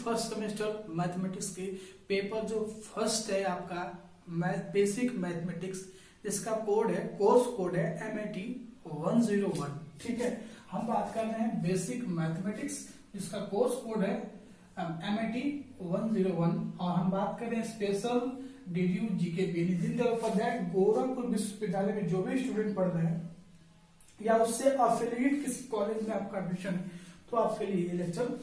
First semester mathematics के paper जो first है आपका बेसिक मैथमेटिक्स, जिसका कोड है कोर्स कोड है MAT 101। ठीक है, हम बात कर रहे हैं बेसिक मैथमेटिक्स जिसका कोर्स कोड है MAT 101, और हम बात कर रहे हैं special DDU GK Deendayal Upadhyay Gorakhpur विश्वविद्यालय में जो भी स्टूडेंट पढ़ रहे हैं या उससे अफिलिएट किसी कॉलेज में आपका एडमिशन है तो आपके लिए ये लेक्चर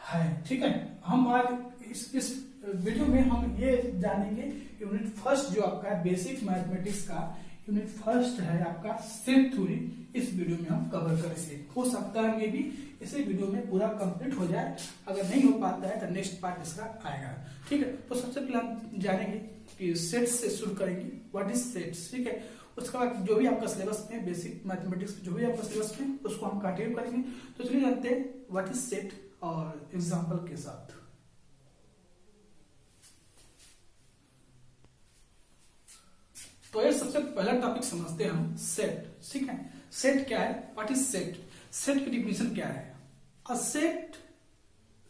है। ठीक है, हम आज इस वीडियो में हम ये जानेंगे यूनिट फर्स्ट जो आपका है बेसिक मैथमेटिक्स का यूनिट फर्स्ट है आपका सेट थ्योरी, इस वीडियो में हम कवर करेंगे। हो सकता है ये भी इसी वीडियो में पूरा कंप्लीट हो जाए, अगर नहीं हो पाता है तो नेक्स्ट पार्ट इसका आएगा। ठीक है, तो सबसे पहले हम जानेंगे कि सेट्स से शुरू करेंगे, व्हाट इज सेट्स। ठीक है, उसके बाद जो भी आपका सिलेबस में बेसिक मैथमेटिक्स जो भी आपका सिलेबस में उसको हम कंटिन्यू करेंगे। तो चलिए जानते हैं व्हाट इज सेट और एग्जांपल के साथ। तो ये सबसे पहला टॉपिक समझते हैं हम सेट। ठीक है, सेट क्या है, व्हाट इज सेट। सेट की डिफिनेशन क्या है, a set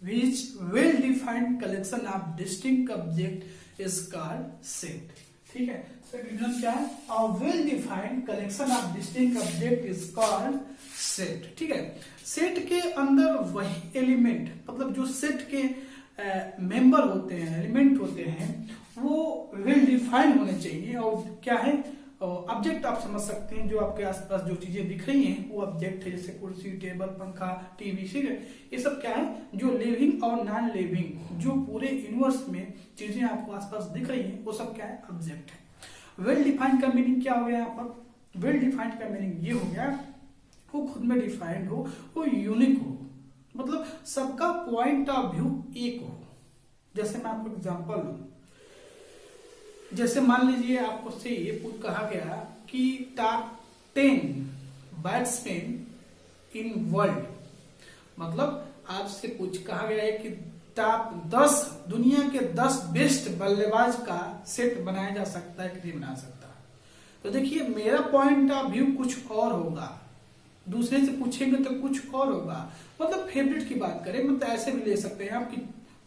which well defined collection of distinct object is called set। ठीक है, तो डिफिनेशन क्या है, a well defined collection of distinct object is called set। ठीक है, सेट के अंदर वही एलिमेंट मतलब जो सेट के मेंबर होते हैं, एलिमेंट होते हैं, वो वेल डिफाइंड होने चाहिए। और क्या है, ऑब्जेक्ट आप समझ सकते हैं, जो आपके आसपास जो चीजें दिख रही हैं वो ऑब्जेक्ट है, जैसे कुर्सी, टेबल, पंखा, टीवी। ठीक है, ये सब क्या है, जो लिविंग और नॉन लिविंग जो पूरे यूनिवर्स में चीजें आपको आसपास दिख रही हैं वो सब क्या है, ऑब्जेक्ट है। वेल डिफाइंड का मीनिंग क्या हो गया यहाँ पर, वेल डिफाइंड का मीनिंग ये हो गया वो खुद में डिफाइंड हो, वो यूनिक हो, मतलब सबका पॉइंट ऑफ व्यू एक हो। जैसे मैं आपको एग्जांपल दूं, जैसे मान लीजिए आपको से ये कहा गया कि टॉप 10 बैट्समैन इन वर्ल्ड, मतलब आपसे कहा गया है कि टॉप 10 दुनिया के 10 बेस्ट बल्लेबाज का सेट बनाया जा सकता है कि नहीं बना सकता। तो देखिए मेरा पॉइंट ऑफ व्यू कुछ और होगा, दूसरे से पूछेंगे तो कुछ और होगा। मतलब फेवरेट की बात करें, मतलब ऐसे भी ले सकते हैं आप कि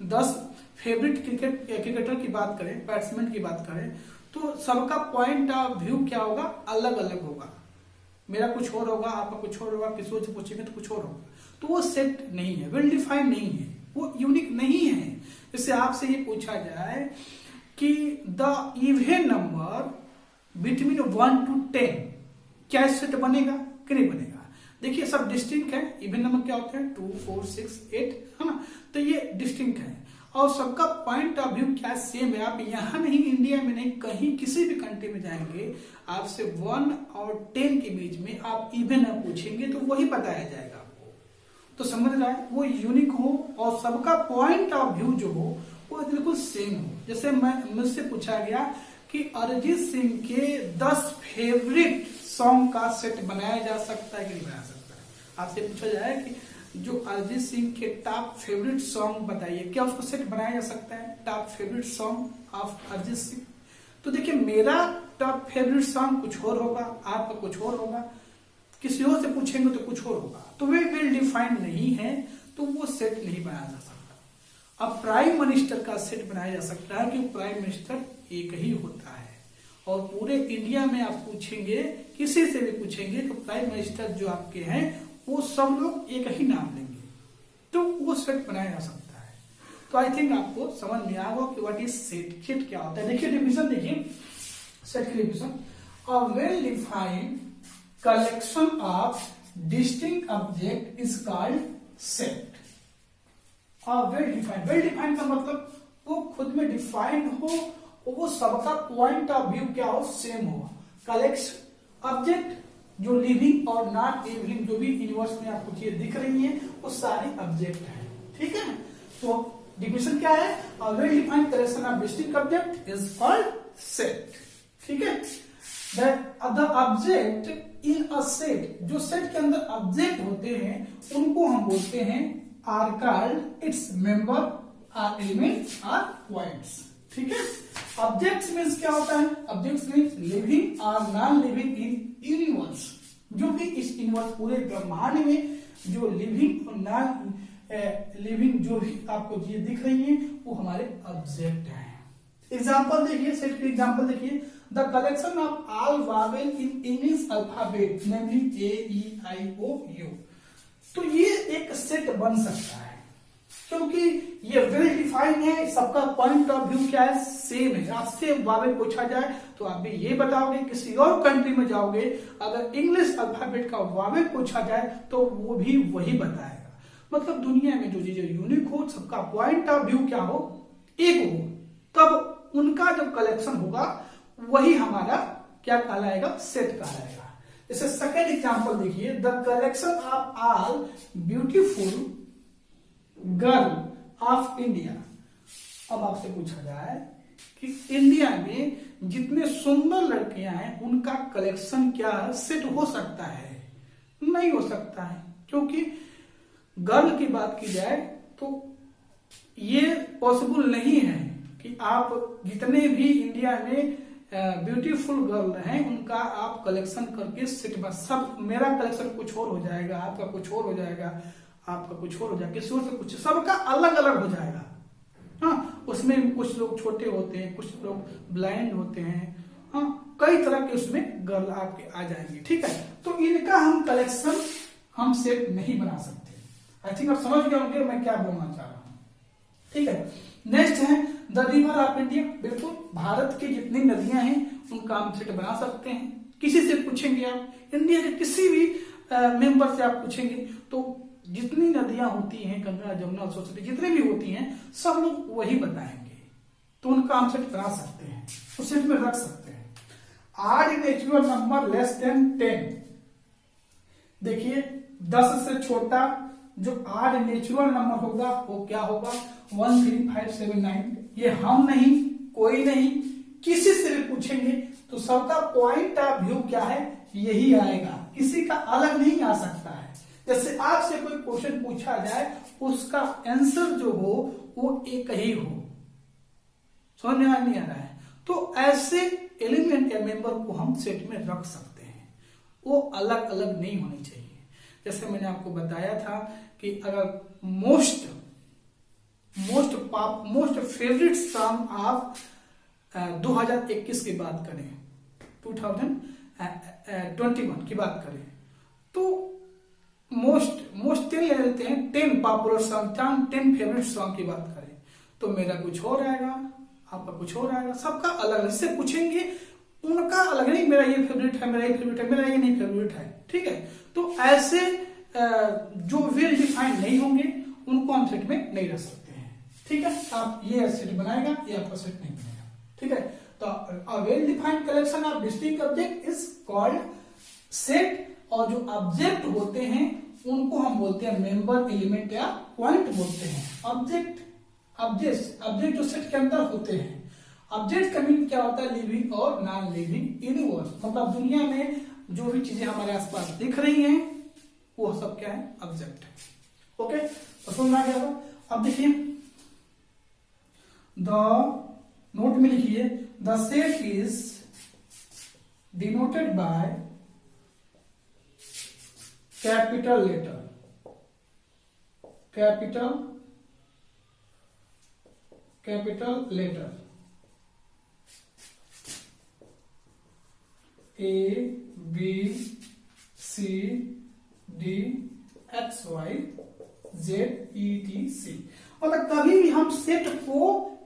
10 फेवरेट क्रिकेटर की बात करें, बैट्समैन की बात करें, तो सबका पॉइंट ऑफ व्यू क्या होगा, अलग अलग होगा। मेरा कुछ और होगा, आपका कुछ और होगा, किसी और से पूछेंगे तो कुछ और होगा। तो वो सेट नहीं है, वेल डिफाइंड नहीं है, वो यूनिक नहीं है। जैसे आपसे ये पूछा जाए कि the even number between 1 to 10 क्या सेट बनेगा कि नहीं बनेगा। देखिए सब डिस्टिंक्ट है, इवन नंबर क्या होते हैं 2, 4, 6, 8, है ना, तो ये डिस्टिंक्ट है और सबका पॉइंट ऑफ व्यू क्या सेम है। आप यहाँ नहीं, इंडिया में नहीं, कहीं किसी भी कंट्री में जाएंगे, आपसे 1 और 10 के बीच में आप इवन पूछेंगे तो वही बताया जाएगा आपको। तो समझ रहा है, वो यूनिक हो और सबका पॉइंट ऑफ व्यू जो हो वो बिल्कुल सेम हो। जैसे मुझसे पूछा गया कि अरिजीत सिंह के 10 फेवरेट सॉन्ग का सेट बनाया जा सकता है कि नहीं बना सकता है। आपसे पूछा जाए कि जो अरिजीत सिंह के टॉप फेवरेट सॉन्ग बताइए, क्या उसको सेट बनाया जा सकता है, top favourite song of Arijit Singh. तो देखिए मेरा टॉप फेवरेट सॉन्ग कुछ और होगा, आपका कुछ और होगा, किसी और से पूछेंगे तो कुछ और होगा। तो वे वेल डिफाइंड नहीं है, तो वो सेट नहीं बनाया जा सकता। अब प्राइम मिनिस्टर का सेट बनाया जा सकता है कि प्राइम मिनिस्टर एक ही होता है, और पूरे इंडिया में आप पूछेंगे, किसी से भी पूछेंगे तो प्राइम मिनिस्टर जो आपके हैं वो सब लोग एक ही नाम लेंगे, तो वो सेट बनाया जा सकता है। तो आई थिंक आपको समझ में आ गया कि व्हाट इज सेट, सेट क्या होता है। देखिए डिफिनेशन, देखिए सेट की definition, a well defined collection of distinct object is called set. Well defined का मतलब वो खुद में डिफाइंड हो, वो सबका पॉइंट ऑफ व्यू क्या हो, सेम हो। कलेक्शन ऑब्जेक्ट जो लिविंग और नॉट लिविंग जो भी यूनिवर्स में आपको चीजें दिख रही हैं वो सारी ऑब्जेक्ट है। ठीक है, तो डिफिनेशन क्या है, a well defined collection of distinct object is called set. ठीक है, the object in a set, जो सेट के अंदर ऑब्जेक्ट होते हैं उनको हम बोलते हैं are called its member or elements or points. ठीक है, ऑब्जेक्ट्स मीन्स क्या होता है, ऑब्जेक्ट्स मीन्स लिविंग और नॉन लिविंग इन यूनिवर्स, जो कि इस यूनिवर्स पूरे ब्रह्मांड में जो लिविंग और नॉन लिविंग जो भी आपको चीजें दिख रही हैं वो हमारे ऑब्जेक्ट हैं। एग्जाम्पल देखिए, सेट के एग्जाम्पल देखिए, the collection of all vowel in English alphabet namely A E I O U. तो ये एक सेट बन सकता है क्योंकि ये वेल डिफाइंड है, सबका पॉइंट ऑफ व्यू क्या है, सेम है। आपसे वावेल पूछा जाए तो आप भी ये बताओगे, किसी और कंट्री में जाओगे अगर इंग्लिश अल्फाबेट का वावेल पूछा जाए तो वो भी वही बताएगा। मतलब दुनिया में जो चीजें यूनिक हो, सबका पॉइंट ऑफ व्यू क्या हो, एक हो, तब उनका जो कलेक्शन होगा वही हमारा क्या कहलाएगा, सेट कहलाएगा। जैसे सेकेंड एग्जांपल देखिए, the collection of all beautiful girl of India. अब आपसे पूछा जाए कि इंडिया में जितने सुंदर लड़कियां हैं उनका कलेक्शन क्या सेट हो सकता है? नहीं हो सकता है, क्योंकि गर्ल की बात की जाए तो ये पॉसिबल नहीं है कि आप जितने भी इंडिया में ब्यूटीफुल गर्ल हैं उनका आप कलेक्शन करके सेट बस, सब मेरा कलेक्शन कुछ और हो जाएगा, आपका कुछ और हो जाएगा, आपका कुछ और हो जाएगा, किसी और से कुछ, सबका अलग अलग हो जाएगा। हाँ, उसमें कुछ लोग छोटे होते हैं, कुछ लोग ब्लाइंड होते हैं, हाँ, कई तरह के उसमें गर्ल आपके आ जाएंगे। ठीक है, तो इनका हम कलेक्शन हम सेट नहीं बना सकते। आई थिंक आप समझ गए होंगे मैं क्या बोलना चाह रहा हूं। ठीक है, नेक्स्ट है द रिवर ऑफ इंडिया। बिल्कुल, भारत की जितनी नदियां हैं उनका हम सेट बना सकते हैं। किसी से पूछेंगे आप, इंडिया के किसी भी मेंबर से आप पूछेंगे तो जितनी नदियां होती हैं, गंगा जमुना सरस्वती जितने भी होती हैं, सब लोग वही बताएंगे, तो उनका हम सेट बना सकते हैं, उस सेट में रख सकते हैं। आड नेचुरल नंबर लेस देन 10। देखिए 10 से छोटा जो आड नेचुरल नंबर होगा वो क्या होगा, 1 3 5 7 9। ये हम नहीं, कोई नहीं, किसी से भी पूछेंगे तो सबका पॉइंट ऑफ व्यू क्या है, यही आएगा, किसी का अलग नहीं आ सकता है। जैसे आपसे कोई क्वेश्चन पूछा जाए उसका आंसर जो हो वो एक ही हो, समझ में नहीं आ रहा है, तो ऐसे एलिमेंट या मेंबर को हम सेट में रख सकते हैं, वो अलग अलग नहीं होनी चाहिए। जैसे मैंने आपको बताया था कि अगर मोस्ट फेवरेट सॉन्ग ऑफ 2021 की बात करें, 2021 की बात करें, तो मोस्ट 10 ले लेते हैं, 10 पॉपुलर सॉन्ग, 10 फेवरेट सॉन्ग की बात करें तो मेरा कुछ और आएगा, आपका कुछ और आएगा, सबका अलग अलग से पूछेंगे, उनका अलग नहीं, मेरा ये फेवरेट है, मेरा ये फेवरेट है, मेरा ये नहीं फेवरेट है। ठीक है, तो ऐसे जो वेल डिफाइंड नहीं होंगे उनको हम सेट में नहीं रख सकते हैं। ठीक है, आप ये सेट बनाएगा, ये आपका सेट नहीं बनेगा। ठीक है, तो well defined collection of distinct object is called set, और जो ऑब्जेक्ट होते हैं उनको हम बोलते हैं मेंबर, एलिमेंट या पॉइंट बोलते हैं। ऑब्जेक्ट जो सेट के अंदर होते हैं, ऑब्जेक्ट का मीनिंग क्या होता है, लिविंग और नॉन लिविंग यूनिवर्स, मतलब दुनिया में जो भी चीजें हमारे आसपास दिख रही हैं वो सब क्या है, ऑब्जेक्ट है। ओके, तो समझ आ गया। अब देखिए द नोट में लिखिए, the set is denoted by capital letter, A B C D X Y Z E T C। मतलब कभी भी हम सेट को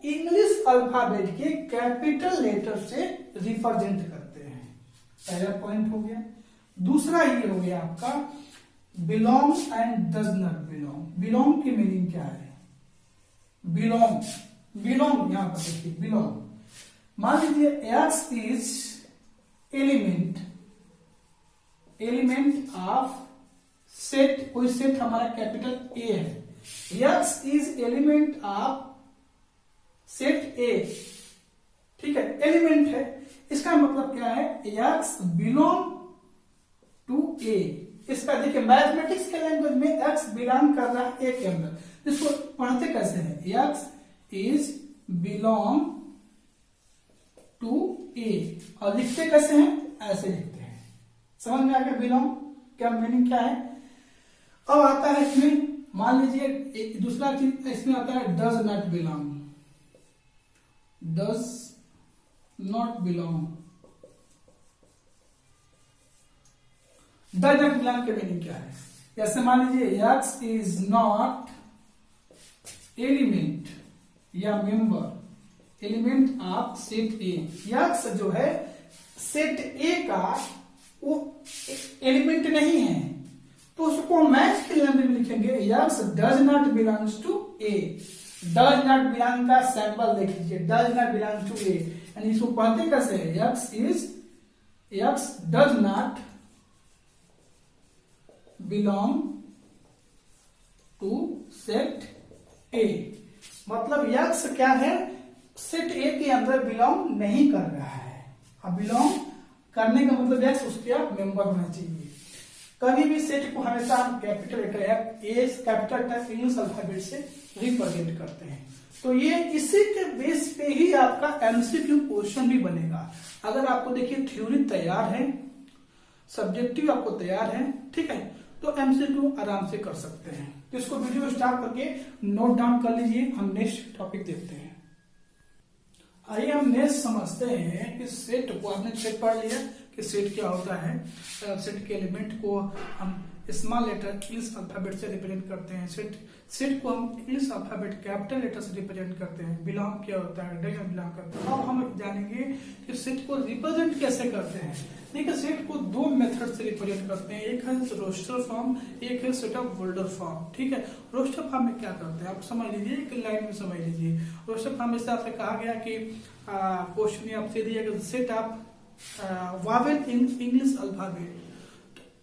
इंग्लिश अल्फाबेट के कैपिटल लेटर से रिप्रेजेंट करते हैं। पहला पॉइंट हो गया। दूसरा ये हो गया आपका belong and does not belong. Belong की मीनिंग क्या है, बिलोंग यहां पर देखिए, बिलोंग मान लीजिए x is element of set, कोई सेट हमारा कैपिटल ए है, x is element of set ए, ठीक है, एलिमेंट है, इसका मतलब क्या है, एक्स बिलोंग टू ए। इसका देखिए मैथमेटिक्स के लैंग्वेज में एक्स बिलोंग कर रहा है ए के अंदर, इसको पढ़ते कैसे हैं, एक्स इज बिलोंग टू ए, और लिखते कैसे हैं, ऐसे लिखते हैं। समझ में आ गया बिलोंग क्या मीनिंग क्या है। अब आता है इसमें मान लीजिए एक दूसरा चीज इसमें आता है does not belong, does not belong. Does not belong के मीनिंग क्या है? जैसे मान लीजिए एक्स इज नॉट एलिमेंट या member element of set A. X जो है सेट ए का वो एलिमेंट नहीं है, तो उसको मैच के लैंग्वेज में लिखेंगे X does not belongs to A. Does not belong का सैंपल देख लीजिए, does not belong to A, यानी इसको पढ़ते कैसे? X does not belong to set A. मतलब एक्स क्या है? सेट ए के अंदर बिलोंग नहीं कर रहा है। अब बिलोंग करने का मतलब एक्स उसके आप मेंबर होना चाहिए। कभी भी सेट को हमेशा हम capital letter A capital English alphabet से रिप्रेजेंट करते हैं। तो ये इसी के बेस पे ही आपका एमसीक्यू क्वेश्चन भी बनेगा। अगर आपको देखिए थ्योरी तैयार है, सब्जेक्टिव आपको तैयार है, ठीक है, तो एमसीक्यू आराम से कर सकते हैं। तो इसको वीडियो स्टार्ट करके नोट डाउन कर लीजिए। हम नेक्स्ट टॉपिक देखते हैं। आइए हम नेक्स्ट समझते हैं कि सेट को, आपने सेट पढ़ लिया कि सेट क्या होता है। सेट के एलिमेंट को हम स्मॉल लेटर इंग्लिश अल्फाबेट से रिप्रेजेंट करते हैं। सेट को हम इंग्लिश अल्फाबेट कैपिटल लेटर से रिप्रेजेंट करते हैं। बिलोंग क्या होता है, डज बिलोंग करते हैं। अब हम जानेंगे कि सेट को रिप्रेजेंट कैसे करते हैं। देखिए सेट को दो मेथड से रिप्रेजेंट करते हैं, एक है रोस्टर फॉर्म, एक है सेट ऑफ बोल्डर फॉर्म। ठीक है, रोस्टर फॉर्म में क्या करते हैं आप समझ लीजिए, एक लाइन में समझ लीजिए। रोस्टर फॉर्म में आपसे कहा गया कि क्वेश्चन आपसे दिया गया set of Wavell in English alphabet,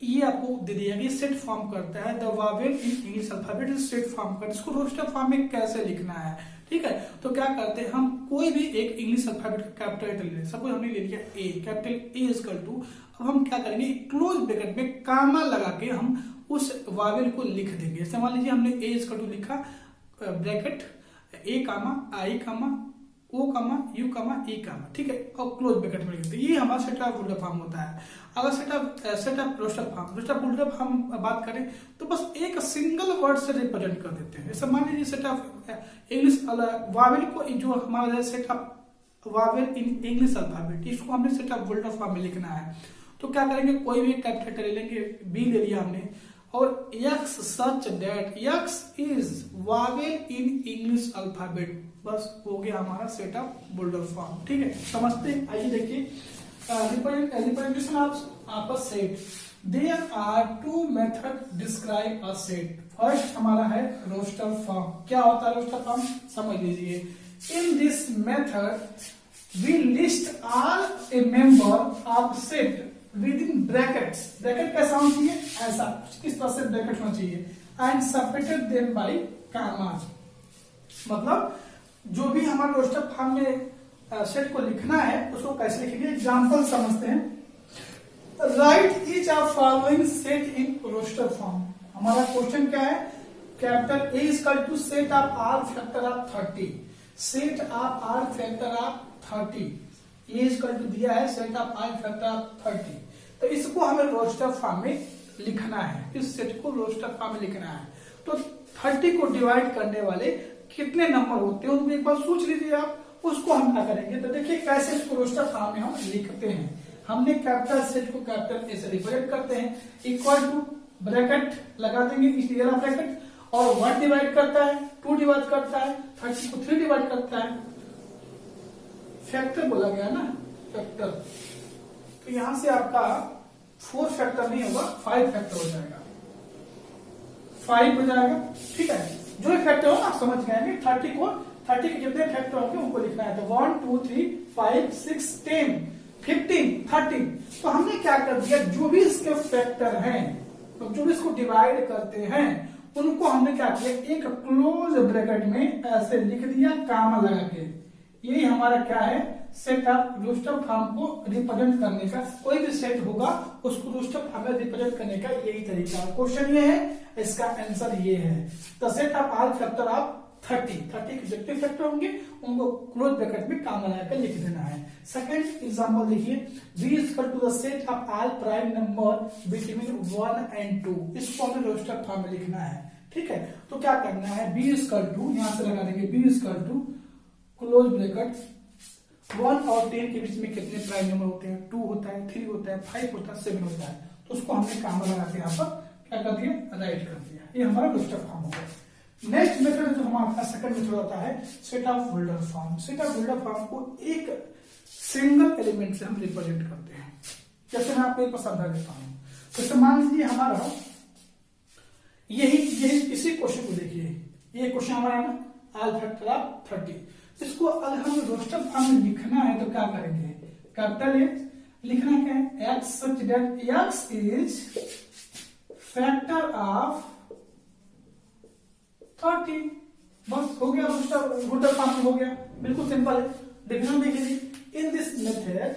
ये आपको दे दिया कि सेट फॉर्म करता है। The Wavell in English alphabet is set form करता है। इसको रोस्टर फॉर्म में कैसे लिखना है, ठीक है। तो क्या करते हैं, हम कोई भी एक इंग्लिश अल्फाबेट का कैपिटल लेटर ले, सपोज हमने ले लिया ए, कैपिटल ए इक्वल टू, अब हम क्या करेंगे क्लोज ब्रैकेट में कामा लगा के हम उस वावेल को लिख देंगे। जैसे मान लीजिए हमने ए इक्वल टू लिखा bracket A comma I comma O comma U comma E comma, ठीक है, और क्लोज ब्रैकेट में लिखते हैं। ये हमारा सेट ऑफ बोल्डर फॉर्म होता है। अगर set of roster builder form बात करें तो बस एक सिंगल वर्ड से रिप्रेजेंट कर देते हैं। जैसे मान लीजिए सेट ऑफ इंग्लिश वावेल को, जो हमारा set of Wavell in English alphabet, इसको हमने सेट ऑफ बोल्डर फॉर्म में लिखना है। तो क्या करेंगे, कोई भी कैपिटल ले लेंगे, बी ले लिया हमने, और x such that x is Wavell in English alphabet, बस हो गया हमारा सेट ऑफ बोल्डर फॉर्म। ठीक है, समझते हैं। आइए देखिए representation of a set. There are two method describe a set. First हमारा है रोस्टर फॉर्म। क्या होता है रोस्टर फॉर्म, समझ लीजिए। In this method we list all a member of set with in brackets. Bracket कैसा होना चाहिए, ऐसा किस तरह से ब्रैकेट होना चाहिए, एंड सेपरेटेड देम बाय कामास। मतलब जो भी हमारे रोस्टर फॉर्म में सेट को लिखना है उसको कैसे लिखेंगे, एग्जांपल समझते हैं। Write each of following set in roster form. हमारा क्वेश्चन क्या है, capital A equal to set of are factor of 30, set of are factor of 30, A equal to दिया है set of are factor of 30। तो इसको हमें roster form में लिखना है, इस सेट को रोस्टर फॉर्म में लिखना है। तो 30 को डिवाइड करने वाले कितने नंबर होते हैं उनको एक बार सोच लीजिए आप, उसको हम क्या करेंगे। तो देखिए कैसे इसको रोस्टर फॉर्म में हम लिखते हैं। हमने कैपिटल सेट को कैपिटल ए से रिप्रेजेंट करते हैं, इक्वल टू ब्रैकेट लगा देंगे, इसलिए ब्रैकेट, और 1 डिवाइड करता है, 2 डिवाइड करता है, 30 को 3 डिवाइड करता है, फैक्टर बोला गया ना, फैक्टर। तो यहां से आपका 4 फैक्टर नहीं होगा, 5 फैक्टर हो जाएगा, 5 हो जाएगा। ठीक है, जो फैक्टर हो आप समझ गए, 30 के जितने फैक्टर होंगे उनको लिखना है। तो 1 2 3 5 6 10 15 13। तो हमने क्या कर दिया, जो भी इसके फैक्टर हैं, तो जो भी इसको डिवाइड करते हैं उनको हमने क्या किया, एक क्लोज ब्रैकेट में ऐसे लिख दिया कामा लगा के। यही हमारा क्या है, सेट ऑफ रोस्टर फॉर्म को रिप्रेजेंट करने का। कोई भी सेट होगा उसको रोस्टर फॉर्म में रिप्रेजेंट करने का यही तरीका। क्वेश्चन ये है, इसका आंसर ये है। The set of all factor of 30 के जितने फैक्टर होंगे उनको क्लोज ब्रैकेट में काम लगाकर लिख देना है। सेकंड एग्जांपल देखिए, v equal to the set of all prime number between 1 and 2। इसको हमें रोस्टर फॉर्म में लिखना है। ठीक है। तो क्या करना है, बी इक्वल टू, यहां से लगा देंगे B equal to close bracket 1 और 10 के बीच में कितने प्राइम नंबर होते हैं, 2 होता है, 3 होता है, 5 होता है, 7 होता है। तो उसको हमने काम लगा के यहाँ पर क्या कर दिया, राइट कर दिया। ये हमारा दूसरा फॉर्म हो गया। नेक्स्ट मेथड जो हमारा सेकंड मेथड होता है set of builder form. Set of builder form को एक सिंगल एलिमेंट से हम रिप्रेजेंट करते हैं। जैसे मैं आपको एक समझा देता हूं, तो मान लीजिए हमारा यही इसी क्वेश्चन को देखिए, ये क्वेश्चन हमारा है ना आल फैक्टर ऑफ 30। इसको अगर हमें रोस्टर फॉर्म में लिखना है तो क्या करेंगे, कैपिटल एक्स लिखना क्या है, x such that x is factor of 30। बस हो गया, रोस्टर फॉर्म में हो गया, बिल्कुल सिंपल है। डिफिनेशन देखिए, इन this method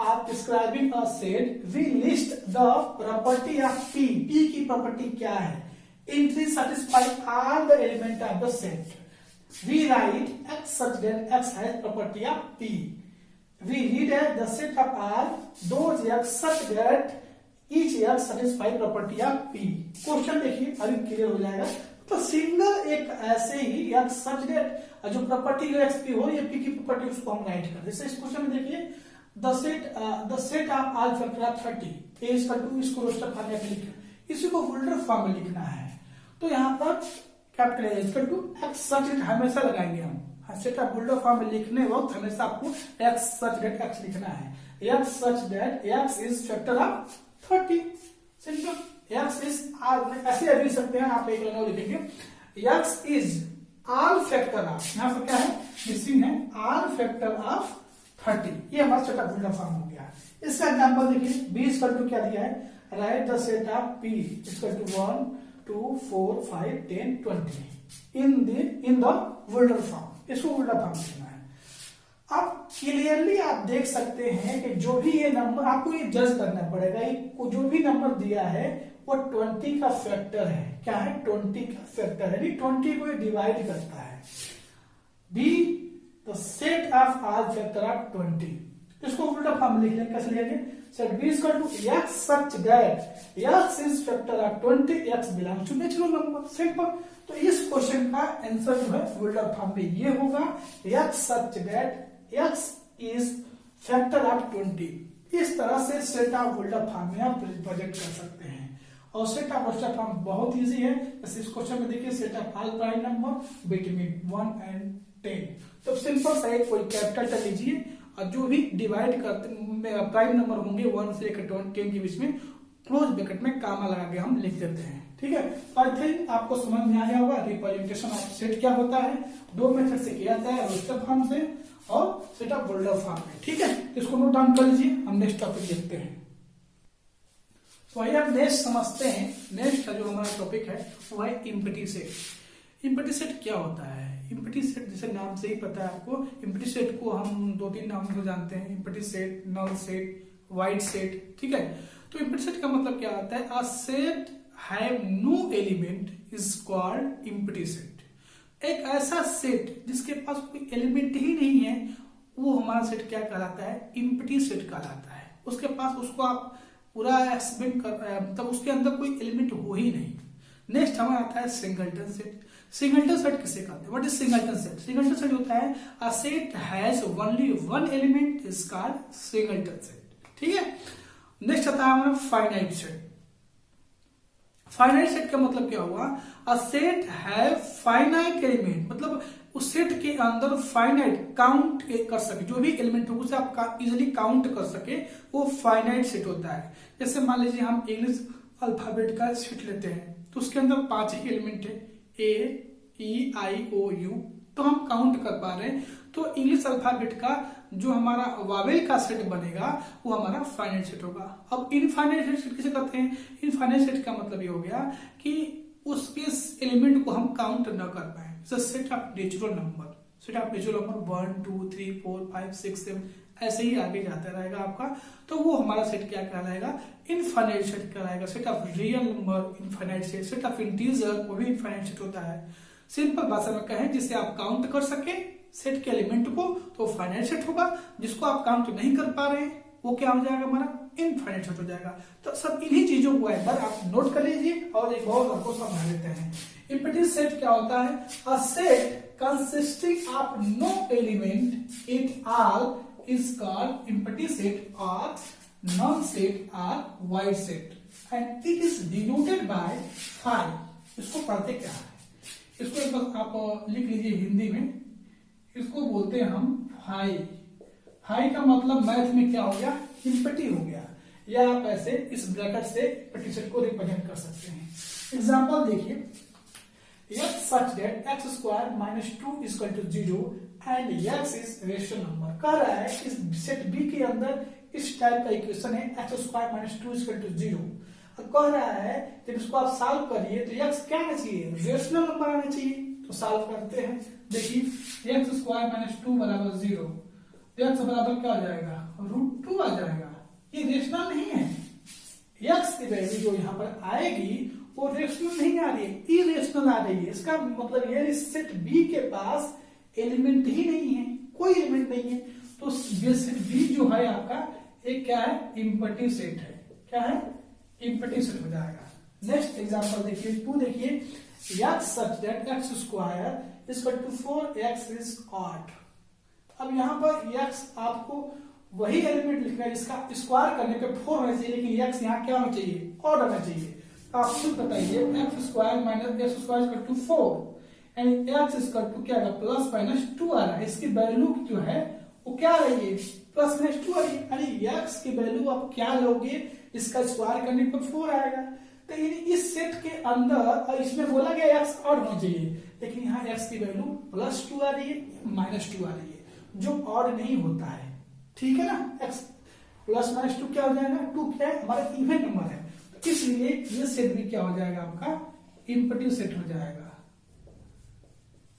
of describing a set, we list the property of P. P की प्रॉपर्टी क्या है, entry satisfy all the element of the set. We write x such that x has property of P. We read the set of R those x such that each x satisfy property of P. Question देखिए अभी clear हो जाएगा। तो single एक ऐसे ही x such that जो property x की हो, ये P की प्रॉपर्टी, उसको हम राइट कर जैसे इस क्वेश्चन में देखिए the set of all factor of 30 a is equal to, इसको रोस्टर फॉर्म में लिखना, इसी को विल्डर फॉर्म में लिखना है। तो यहाँ पर capital A is equal to x such that हमेशा लगाएंगे हम, सेट ऑफ विल्डर फॉर्म में लिखने वक्त हमेशा आपको x such that x लिखना है, x such that x is factor of 30। Simple, x is ऐसे अभी सकते हैं आप, एक लाइन लिखेंगे x is all factor of, यहाँ पर क्या है मिसिंग है, all factor of 30। ये हमारा सेट ऑफ विल्डर फॉर्म हो गया। इसका एग्जांपल देखिए, b इक्वल टू क्या दिया है, write the set of p equal to 1 2 4 5 10 20 in the builder form. इसको विल्डर फॉर्म लिखना है। अब क्लियरली आप देख सकते हैं कि जो भी ये नंबर, आपको ये जज करना पड़ेगा, ये जो भी नंबर दिया है वो 20 का फैक्टर है। क्या है, 20 का फैक्टर है, 20 को डिवाइड करता है। b तो set of all factor of 20, इसको उल्टा फॉर्म लिख लेंगे, कैसे लिखेंगे, set b equal to x such that x is factor of 20, x belongs to natural number. Simple. तो इस क्वेश्चन का आंसर जो है विल्डर फॉर्म में ये होगा, x such that x is factor of 20। इस तरह से सेट ऑफ विल्डर फॉर्म में आप रिप्रेजेंट कर सकते हैं। और सेट ऑफ रोस्टर फॉर्म बहुत इजी है। जैसे इस क्वेश्चन में देखिए, set of all prime number between 1 and 10। तो सिंपल सा एक कोई कैपिटल कर लीजिए, और जो भी डिवाइड करते प्राइम नंबर होंगे 1 से लेकर 10 के बीच में क्लोज ब्रैकेट में कामा लगा के हम लिख देते हैं। ठीक है, आई थिंक आपको समझ में आ गया होगा रिप्रेजेंटेशन ऑफ सेट क्या होता है। दो मेथड से किया जाता है, रोस्टर फॉर्म से और सेट ऑफ विल्डर फॉर्म में। ठीक है, इसको नोट डाउन कर लीजिए, हम नेक्स्ट टॉपिक देखते हैं। तो आइए हम नेक्स्ट समझते हैं। नेक्स्ट का जो हमारा टॉपिक है वो है एम्प्टी सेट। एम्प्टी सेट क्या होता है, एम्प्टी सेट जैसे नाम से ही पता है आपको, एम्प्टी सेट को हम 2-3 नामों से जानते हैं, empty set, null set, void set. ठीक है, तो एम्प्टी सेट का मतलब क्या होता है, a set have no element is called empty set. एक ऐसा सेट जिसके पास कोई एलिमेंट ही नहीं है, वो हमारा सेट क्या कहलाता है, एम्प्टी सेट कहलाता है। उसके पास, उसको आप पूरा एक्सपेंड कर, मतलब उसके अंदर कोई एलिमेंट हो ही नहीं। नेक्स्ट हमारा आता है सिंगलटन सेट। सिंगलटन सेट किसे कहते हैं, what is singleton set? Singleton set होता है a set has only one element is called singleton set. ठीक है, नेक्स्ट आता है हमारा फाइनाइट सेट। फाइनाइट सेट का मतलब क्या हुआ, अ सेट हैव फाइनाइट एलिमेंट, मतलब उस सेट के अंदर फाइनाइट काउंट कर सके, जो भी एलिमेंट हो उसे आप इजिली काउंट कर सके, वो फाइनाइट सेट होता है। जैसे मान लीजिए हम इंग्लिश अल्फाबेट का सेट लेते हैं, तो उसके अंदर 5 ही एलिमेंट है, A-E-I-O-U, तो हम काउंट कर पा रहे हैं। तो इंग्लिश अल्फाबेट का जो हमारा वावेल का सेट बनेगा वो हमारा फाइनाइट सेट होगा। अब इनफाइनाइट सेट किसे कहते हैं? इनफाइनाइट सेट का मतलब ये हो गया कि उसके एलिमेंट को हम काउंट न कर पाए। Set of natural number, set of natural number 1 2 3 4 5 6 7 ऐसे ही आगे जाता रहेगा आपका, तो वो हमारा सेट क्या कहलाएगा, इनफाइनाइट सेट कहलाएगा। Set of real number infinite set, set of integer वो भी इनफाइनाइट सेट होता है। सिंपल भाषा में कहें, जिसे आप काउंट कर सके सेट के एलिमेंट को, तो फाइनाइट सेट होगा। जिसको आप काउंट नहीं कर पा रहे हैं वो क्या हो जाएगा, हमारा इनफाइनाइट सेट हो जाएगा। तो सब इन्हीं चीजों को एक बार आप नोट कर लीजिए और एक और आपको समझा देते हैं। एम्प्टी सेट क्या होता है? A set consisting of no element at all is called empty set और null set or void set and it is denoted by phi. इसको पढ़ते क्या है? इसको एक बार आप लिख लीजिए हिंदी में, इसको बोलते हैं हम फाई। फाई का मतलब मैथ में क्या हो गया? एम्प्टी हो गया, या आप ऐसे इस ब्रैकेट से एम्प्टी सेट को रिप्रेजेंट कर सकते हैं। एग्जांपल देखिए, x such that x square minus 2 is equal to 0 and x is rational number. कह रहा है इस सेट B के अंदर इस टाइप का इक्वेशन है x square minus 2 is equal to 0। अब कह रहा है जब इसको आप सॉल्व करिए तो x क्या आना चाहिए? रेशनल नंबर आना चाहिए। तो सॉल्व करते हैं, देखिए x स्क्वायर माइनस 2 बराबर 0, तो x बराबर क्या आ जाएगा? √2 आ जाएगा। ये रेशनल नहीं है, x की वैल्यू जो यहाँ पर आएगी वो रेशनल नहीं आ रही है, इरेशनल आ रही है। इसका मतलब ये सेट बी के पास एलिमेंट ही नहीं है, कोई एलिमेंट नहीं है। तो ये सेट बी जो है आपका एक क्या है? एम्प्टी सेट है। क्या है? एम्प्टी सेट हो जाएगा। नेक्स्ट एग्जांपल देखिए, 2 देखिए, x such that x square is equal to 4x is odd। अब यहाँ पर x आपको वही एलिमेंट लिखना है जिसका स्क्वायर करने पे 4 होना चाहिए, लेकिन x यहाँ क्या होना चाहिए? ऑड होना चाहिए। आप खुद बताइए, x square minus x square equal to 4 and x equal to क्या है? प्लस माइनस 2 आ रहा है। इसकी वैल्यू जो है वो क्या आ रही है? प्लस माइनस 2 आ रही है। अरे x की वैल्यू आप क्या लोगे? इसका स्क्वायर करने पर 4 आएगा। तो इस सेट के अंदर इसमें बोला गया x ऑड होना चाहिए, लेकिन यहाँ x की वैल्यू प्लस 2 आ रही है, माइनस 2 आ रही है, जो ऑड नहीं होता है। ठीक है ना? x प्लस माइनस 2 क्या हो जाएगा? 2 क्या है? हमारा इवन नंबर है, इसलिए ये सेट भी क्या हो जाएगा? आपका एम्प्टी सेट हो जाएगा।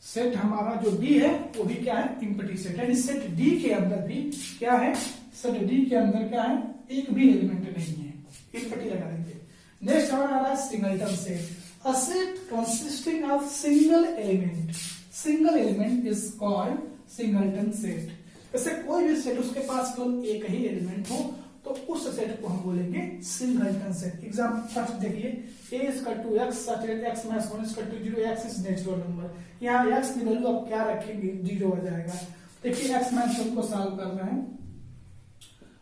सेट हमारा जो डी है वो भी क्या है? एम्प्टी सेट है। सेट डी के अंदर भी क्या है? सेट डी के अंदर क्या है? एक भी एलिमेंट नहीं है, एम्प्टी लगा देंगे। नेक्स्ट हमारा आ रहा है singleton set. A set consisting of single element, single element is called singleton set. जैसे कोई भी सेट उसके पास केवल एक ही एलिमेंट हो तो उस सेट को हम बोलेंगे सिंगलटन सेट। एग्जांपल फर्स्ट देखिए, a is equal to x such that x minus 1 is equal to 0, x is natural number. यहाँ x की वैल्यू आप क्या रखेंगे? 0 आ जाएगा। देखिए x minus 1 को सॉल्व कर रहे हैं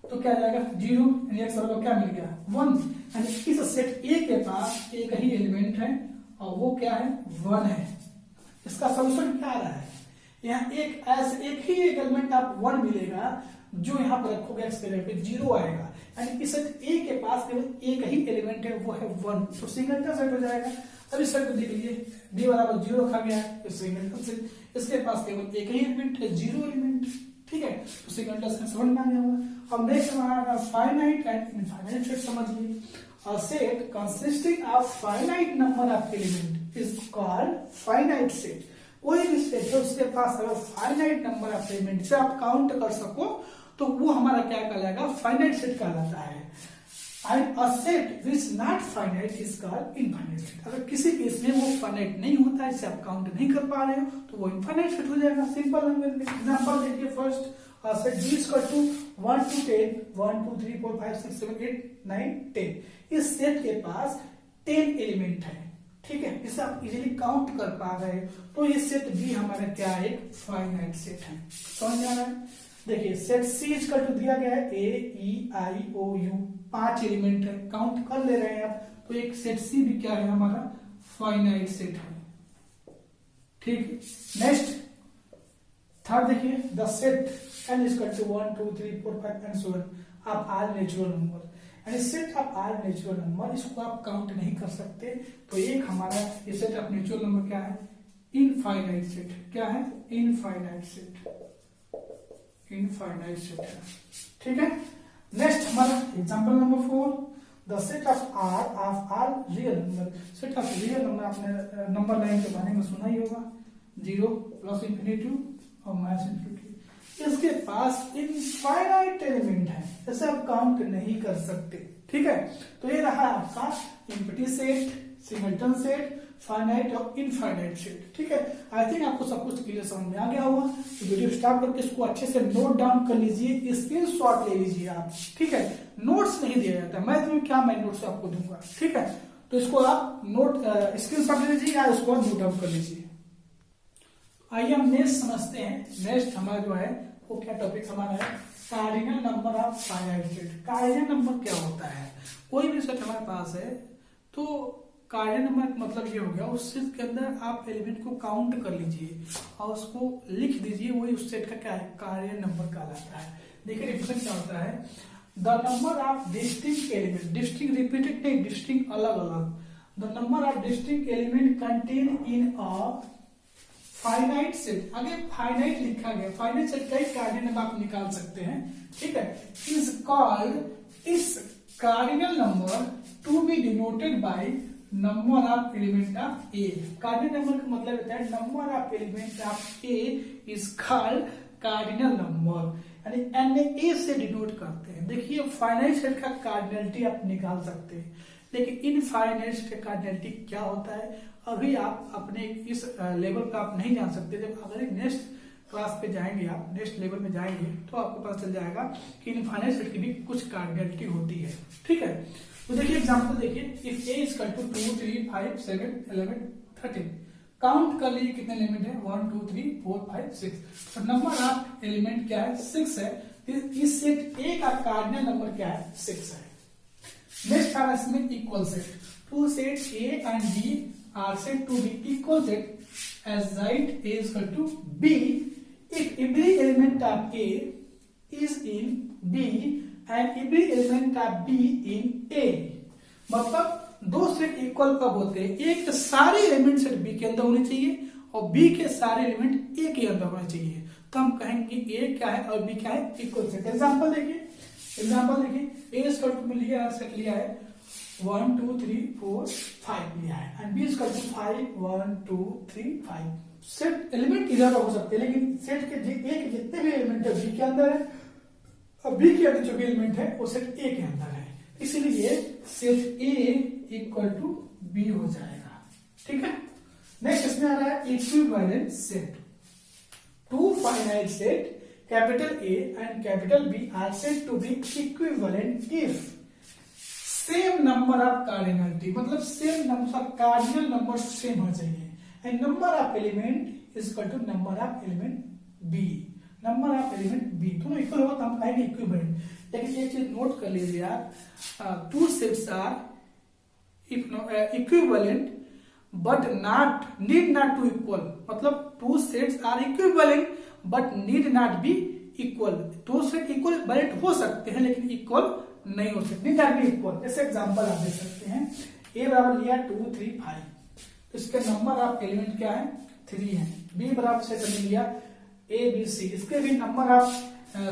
तो क्या आ जाएगा? 0 यानी x बराबर क्या मिल गया? 1। यानी इस सेट A के पास एक ही एलिमेंट है और वो क्या है? 1 है। इसका सोल्यूशन क्या आ रहा है? यहाँ एक ही एलिमेंट आप 1 मिलेगा, जो यहाँ पर रखोगे x के पे 0 आएगा। यानी इस सेट A के पास केवल एक ही एलिमेंट है, वो है 1, तो सिंगलटन सेट हो जाएगा। अब इस सेट को देख लीजिए, b बराबर 0 रखा गया है, तो सिंगलटन सेट। इसके पास केवल एक ही एलिमेंट है, 0 एलिमेंट। ठीक है, तो सिंगलटन सेट समझ में आ गया होगा। अब नेक्स्ट हमारा फाइनाइट एंड इनफाइनाइट सेट समझिए। अ set consisting of finite number of element is called finite set. कोई भी सेट है उसके पास अगर फाइनाइट नंबर ऑफ एलिमेंट से आप काउंट कर सको तो वो हमारा क्या कहलाएगा? फाइनाइट सेट कहलाता है। And a set which not finite is called infinite set. अगर किसी केस में वो फाइनाइट नहीं होता है, इसे आप काउंट नहीं कर पा रहे हो, तो वो इनफाइनाइट सेट हो जाएगा। सिंपल लैंग्वेज में एग्जांपल देखिए, first set b is equal to 1 to 10, 1 2 3 4 5 6 7 8 9 10। इस सेट के पास 10 एलिमेंट है। ठीक है, इसे आप इजीली काउंट कर पा रहे हैं, तो ये सेट बी हमारा क्या है? एक फाइनाइट सेट है। समझ आ रहा है? देखिए सेट सी इक्वल टू दिया गया है ए E I O you, 5 element है, काउंट कर ले रहे हैं आप, तो एक सेट सी भी क्या है? हमारा फाइनाइट सेट है। ठीक, नेक्स्ट थर्ड देखिए, the set n is equal to 1 2 3 4 5 and so on आप आर नेचुरल नंबर, यानी set of are natural number, इसको आप काउंट नहीं कर सकते। तो एक हमारा ये सेट ऑफ नेचुरल नंबर क्या है? Infinite set. क्या है? इनफाइनाइट सेट, इनफाइनाइट सेट है। ठीक है, नेक्स्ट हमारा example number 4, the set of are real number. Set of real number आपने नंबर लाइन के बारे में सुना ही होगा, 0 प्लस इंफिनिटी और माइनस इंफिनिटी। इसके पास इनफाइनाइट एलिमेंट है, ऐसे आप काउंट नहीं कर सकते। ठीक है, तो ये रहा आपका empty set, singleton set, finite और इनफाइनाइट सेट। ठीक है, आई थिंक आपको सब कुछ क्लियर समझ में आ गया होगा। तो वीडियो स्टार्ट करके इसको अच्छे से नोट डाउन कर लीजिए, स्क्रीनशॉट ले लीजिए आप। ठीक है, नोट्स नहीं दिया जाता, मैं तुम्हें क्या मैं नोट्स आपको दूंगा। ठीक है, तो इसको आप नोट स्क्रीनशॉट ले लीजिए या उसको आप नोट डाउन कर लीजिए। आइए हम नेक्स्ट समझते हैं। नेक्स्ट हमारा जो है वो क्या टॉपिक हमारा है, cardinal number of finite set. Cardinal number क्या होता है, कोई भी सेट हमारे पास है तो कार्डिनल नंबर का मतलब ये हो गया उस सेट के अंदर आप एलिमेंट को काउंट कर लीजिए और उसको लिख दीजिए, वही उस सेट का क्या है, कार्डिनल नंबर कहलाता है। देखिए डिफिनेशन क्या होता है, the number of distinct element, distinct repeated नहीं, डिस्टिंक्ट अलग अलग, the number of distinct element contain in a finite set. अगर फाइनाइट लिखा गया, फाइनाइट सेट का ही कार्डिनल नंबर आप निकाल सकते हैं, ठीक है। इज कॉल्ड इस cardinal number two be denoted by number of element of A. Cardinal number का मतलब होता है number of element of A is called cardinal number, यानी एन ए से डिनोट करते हैं। देखिए फाइनाइट सेट का कार्डिनलिटी आप निकाल सकते हैं, लेकिन इनफाइनाइट सेट का कार्डिनलिटी क्या होता है अभी आप अपने इस लेवल पे आप नहीं जान सकते। जब अगर नेक्स्ट क्लास पे जाएंगे, आप नेक्स्ट लेवल में जाएंगे तो आपको पता चल जाएगा कि इनफाइनाइट सेट की भी कुछ कार्डिनलिटी होती है, ठीक है। तो देखिए एग्जांपल देखिए, if A is equal to 2 3 5 7 11 13, count कर लीजिए कितने एलिमेंट है, 1 2 3 4 5 6। तो नंबर ऑफ एलिमेंट क्या है, 6 है। इस सेट ए का कार्डिनल नंबर क्या है, 6 है। नेक्स्ट आ रहा है इसमें equal set, two set A and B are said to be equal set as right A is equal to B if every element of A is in B and every element of B in A। मतलब दो set equal कब होते हैं, ए के सारे element set B के अंदर होने चाहिए और बी के सारे एलिमेंट ए के अंदर होने चाहिए, तो हम कहेंगे ए क्या है और बी क्या है, इक्वल सेट। एग्जांपल देखिए, ए इक्वल टू में लिया सेट लिया है 1 2 3 4 5 लिया है and B equal to 5 1 2 3 5। Set element इधर हो सकते हैं, लेकिन सेट के ए के जितने भी एलिमेंट है बी के अंदर है और बी के अंदर जो भी एलिमेंट है वो सेट ए के अंदर है, इसीलिए set A equal to B हो जाएगा, ठीक है। नेक्स्ट इसमें आ रहा है equivalent set. Two finite set capital A and capital B are said to be equivalent if same number of cardinality, मतलब same number cardinal number same हो चाहिए and number of element is equal to number of element B. Number of element B दोनों equal हो तो हम कहेंगे equivalent. लेकिन एक चीज नोट कर लीजिए आप, two sets are equivalent but not need not to equal, मतलब two sets are equivalent but need not be equal. दो सेट इक्विवेलेंट हो सकते हैं लेकिन इक्वल नहीं हो सकती, दैट बी इक्वल। जैसे एग्जांपल आप देख सकते हैं, ए बराबर लिया 2 3 5, तो इसके नंबर ऑफ एलिमेंट क्या है, 3 है। बी बराबर सेट हमने लिया ए बी सी, इसके भी नंबर ऑफ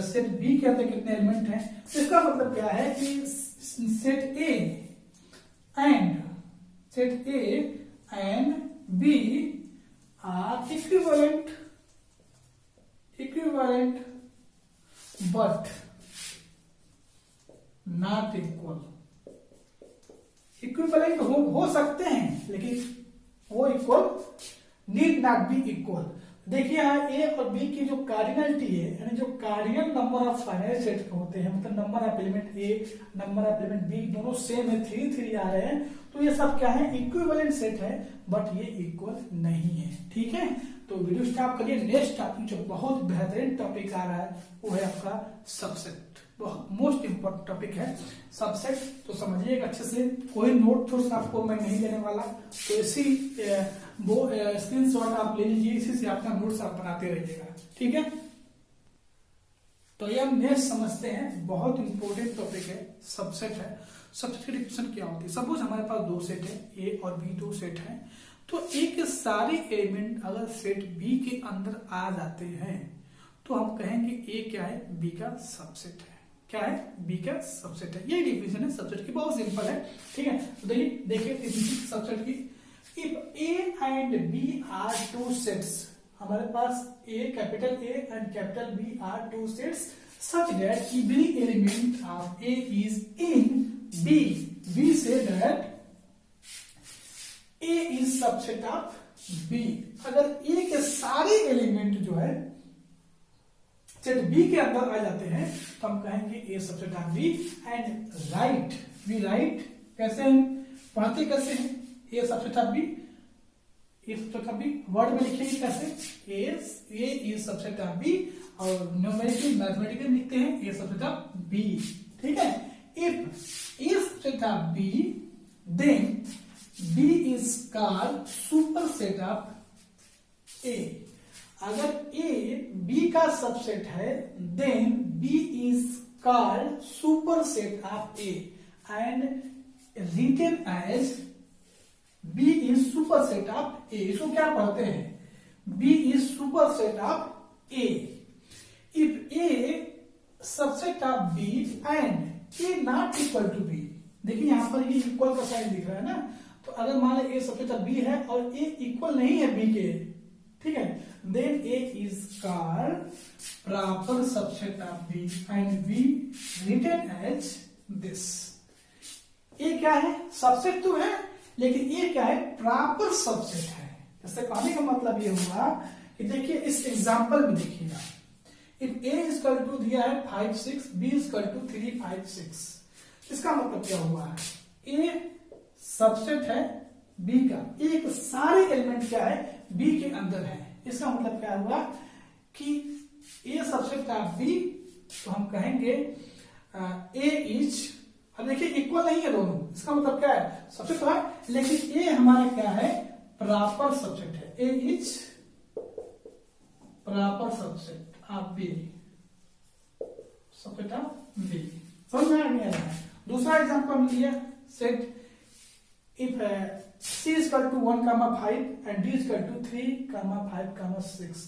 सेट बी के अंदर कितने एलिमेंट हैं, तो इसका मतलब क्या है कि set A and B are equivalent but not equal. Equivalent हो सकते हैं लेकिन वो equal need not be equal. देखिए यहाँ ए और बी की जो कार्डिनलिटी है, यानी जो cardinal number of finite set होते हैं, मतलब number of element A number of element B दोनों सेम है, 3 3 आ रहे हैं, तो ये सब क्या है, इक्विवेलेंट सेट है बट ये इक्वल नहीं है, ठीक है। तो वीडियो स्टॉप करिए। नेक्स्ट टॉपिक जो बहुत बेहतरीन टॉपिक आ रहा है वो है आपका सबसेट, बहुत मोस्ट इंपोर्टेंट टॉपिक है सबसेट। तो समझिएगा अच्छे से, कोई नोट थोड़ा आपको मैं नहीं देने वाला, तो इसी वो स्क्रीनशॉट आप ले लीजिए, इसी से अपना नोट्स आप बनाते रहिएगा, ठीक है। तो ये हम नेक्स्ट समझते हैं, बहुत इंपॉर्टेंट टॉपिक है, सबसेट है। सबसेट की डिफिनेशन क्या होती है, सपोज हमारे पास दो सेट है, ए और बी दो सेट है, तो ए के सारे एलिमेंट अगर सेट बी के अंदर आ जाते हैं तो हम कहेंगे ए क्या है, बी का सबसेट है। क्या है, बी का सबसेट है। ये डिफिनेशन है सबसेट की, बहुत सिंपल है, ठीक है। तो देखिए डिफिनेशन सबसेट की, if A and B are two sets, हमारे पास A capital A and capital B are two sets such that every element of A is in B, B say that A is subset of B. अगर A के सारे element जो है set B के अंदर आ जाते हैं तो हम कहेंगे A subset of B and right, we write कैसे, पढ़ते कैसे हैं, A subset of B, A subset of B word में लिखेंगे कैसे, A is subset of B, और न्यूमेरिकली मैथमेटिकली लिखते हैं ए सबसेट ऑफ बी, ठीक है। If A subset of B then B is called super set of A. अगर A B का सबसेट है then B is called super set of A and written as B is super set of A. इसको क्या पढ़ते हैं, B is super set of A. If A subset of B and A not equal to B, देखिए यहां पर ये equal का sign दिख रहा है ना, तो अगर मान लो ए सबसेट ऑफ बी है और ए इक्वल नहीं है बी के, ठीक है, then A is called proper subset of B and B written as this. A क्या है, सबसेट तो है, लेकिन ये क्या है, प्रॉपर सबसेट है। इससे कहने का मतलब ये हुआ कि देखिए इस एग्जांपल में देखिएगा, if A is equal to दिया है 5 6, बी इज इक्वल टू 3 5 6, इसका मतलब क्या हुआ है, ए सबसेट है बी का, ए के सारे एलिमेंट क्या है, बी के अंदर है। इसका मतलब क्या हुआ कि ए सबसेट ऑफ बी, तो हम कहेंगे ए इज, अब देखिए इक्वल नहीं है दोनों, इसका मतलब क्या है, सबसेट तो है, लेकिन ए हमारा क्या है, प्रॉपर सबसेट है, A is proper subset of B, subset of B. समझ में आ रहा है। दूसरा एग्जांपल हम लिया, set if c is equal to 1, 5 and d is equal to 3, 5, 6।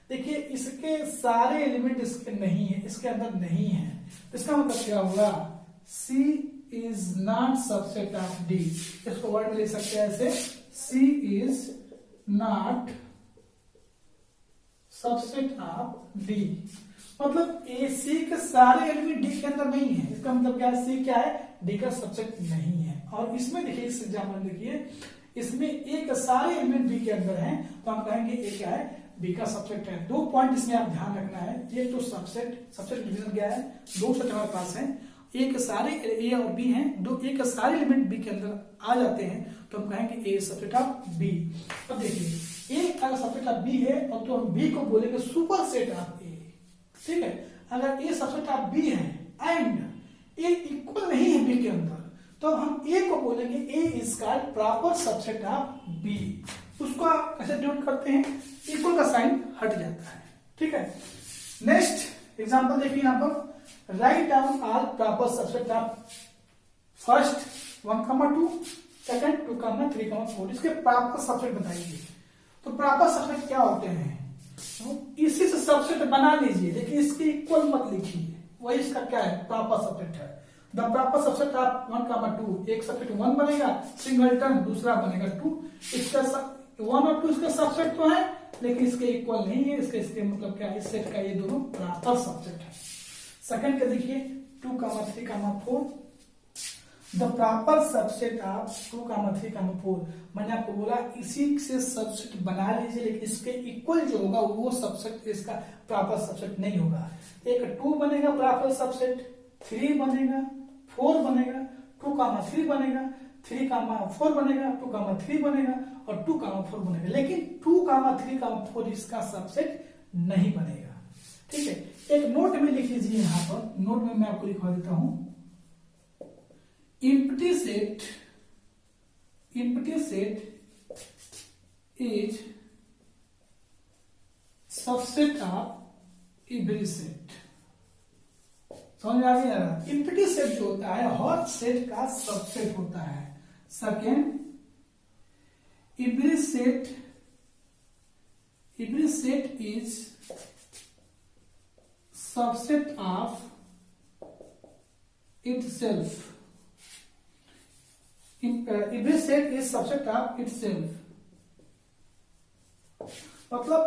देखिए इसके सारे एलिमेंट इसके नहीं है, इसके अंदर नहीं है, तो इसका मतलब क्या हुआ, c is not subset of d। इसको वर्ड में लिख सकते हैं ऐसे, c is not subset of d, मतलब ए सी के सारे एलिमेंट डी के अंदर नहीं है। इसका मतलब क्या है, सी क्या है, डी का सबसेट नहीं है। और इसमें देखिए, इस एग्जांपल देखिए, इसमें ए के सारे एलिमेंट बी के अंदर हैं, तो हम कहेंगे ए क्या है, बी का सबसेट है। 2 पॉइंट इसमें आप ध्यान रखना है, एक तो सबसेट डिवीजन क्या है, 2 सेट हमारे पास है, ए के सारे ए और बी हैं, दो ए के सारे एलिमेंट बी के अंदर आ जाते हैं, तो हम कहेंगे ए सबसेट ऑफ बी। अब देखिए ए का सबसेट ऑफ बी है, और तो हम बी को बोलेंगे सुपर सेट ऑफ ए, ठीक है। अगर ए सबसेट ऑफ बी है एंड ए इक्वल नहीं है बी के अंदर, तो हम ए को बोलेंगे A is called proper subset of B. उसको कैसे डिनोट करते हैं, इक्वल का साइन हट जाता है, ठीक है। नेक्स्ट एग्जांपल देखिए, यहां पर write down all proper subset of first 1, 2, second 2, 3, 4, इसके प्रॉपर सबसेट बताइए। तो प्रॉपर सबसेट क्या होते हैं, इसी से सबसेट बना लीजिए, लेकिन इसके इक्वल मत लिखिए, वही इसका क्या है, प्रॉपर सबसेट है। द प्रॉपर सबसेट ऑफ 1, 2, एक सबसेट 1 बनेगा सिंगलटन, दूसरा बनेगा 2, इसका 1 और 2 इसका सबसेट तो है, लेकिन इसके इक्वल नहीं है, इसके मतलब क्या है, इस सेट का ये दोनों प्रॉपर सबसेट है। सेकंड का देखिए 2, 3, 4, द प्रॉपर सबसेट ऑफ 2, 3, 4, मैंने आपको बोला इसी से सबसेट बना लीजिए, लेकिन इसके इक्वल जो होगा वो सबसेट इसका प्रॉपर सबसेट नहीं होगा। एक 2 बनेगा प्रॉपर सबसेट, 3 बनेगा, 4 बनेगा, 2, 3 बनेगा, 3, 4 बनेगा, 2, 3 बनेगा, और 2, 4 बनेगा, लेकिन 2, 3, 4 इसका सबसेट नहीं बनेगा, ठीक है। एक नोट में लिख लीजिए, यहां पर नोट में मैं आपको लिखवा देता हूं, empty set is subset of every set। समझ में आ गया, empty set जो होता है हर सेट का सबसेट होता है। Second, every set is subset of itself। every set is subset of itself, मतलब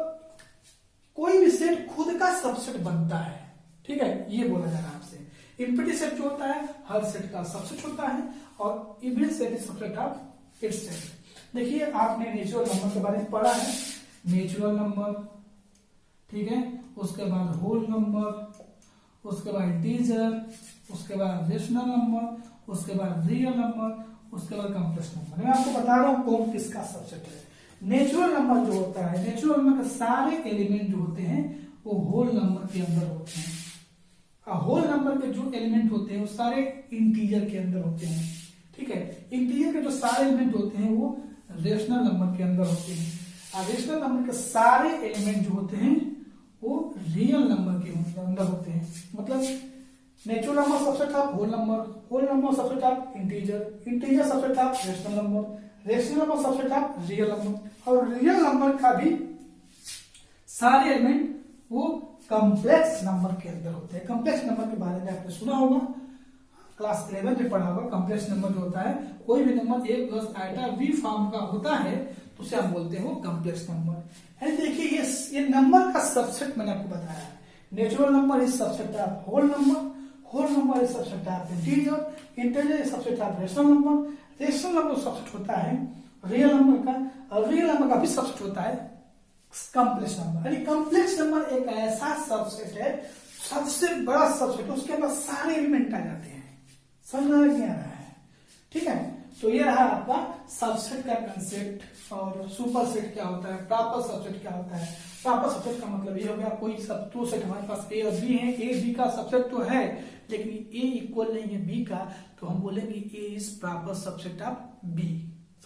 कोई भी सेट खुद का सबसेट बनता है, ठीक है, ये बोला जा रहा है आपसे। एम्प्टी सेट जो होता है हर सेट का सबसेट होता है, और every set is subset of itself. देखिए आपने नेचुरल नंबर के बारे में पढ़ा है, नेचुरल नंबर, ठीक है, उसके बाद होल नंबर, उसके बाद इंटीजर, उसके बाद रेशनल नंबर, उसके बाद रियल नंबर, उसके बाद कॉम्प्लेक्स नंबर। मैं आपको बता रहा हूँ कौन किसका सबसेट है। नेचुरल नंबर जो होता है, नेचुरल नंबर के सारे एलिमेंट जो होते हैं वो होल नंबर के अंदर होते हैं। होल नंबर के जो एलिमेंट होते हैं वो सारे इंटीजर के अंदर होते हैं, ठीक है। इंटीजर के जो सारे एलिमेंट होते हैं वो रेशनल नंबर के अंदर होते हैं। रेशनल नंबर के सारे एलिमेंट जो होते हैं वो रियल नंबर के अंदर होते हैं। मतलब natural number subset of whole number, whole number subset of integer, integer subset of rational number, rational number subset of real number, और रियल नंबर का भी सारे एलिमेंट वो कॉम्प्लेक्स नंबर के अंदर होते हैं। कॉम्प्लेक्स नंबर के बारे में आपने सुना होगा, क्लास 11 में पढ़ा होगा। कॉम्प्लेक्स नंबर जो होता है, कोई भी number a plus iota b form का होता है तो उसे हम बोलते हैं वो कॉम्प्लेक्स नंबर है। देखिए ये नंबर का सबसेट मैंने आपको बताया। Natural number is subset of whole number, whole number is subset of integer, integer is subset of rational number, rational number subset होता है रियल नंबर का, और रियल नंबर का भी सबसेट होता है कॉम्प्लेक्स नंबर। यानी कॉम्प्लेक्स नंबर एक ऐसा सबसेट है, सबसे बड़ा सबसेट, उसके अंदर सारे एलिमेंट आ जाते हैं। समझ में नहीं आ रहा है, ठीक है। तो ये रहा आपका सबसेट का कंसेप्ट। और सुपर सेट क्या होता है, प्रॉपर सबसेट क्या होता है। प्रॉपर सबसेट का मतलब ये हो गया कोई सब टू सेट हमारे पास ए और बी है, ए बी का सबसेट तो है लेकिन ए इक्वल नहीं है बी का, तो हम बोलेंगे A is proper subset of B.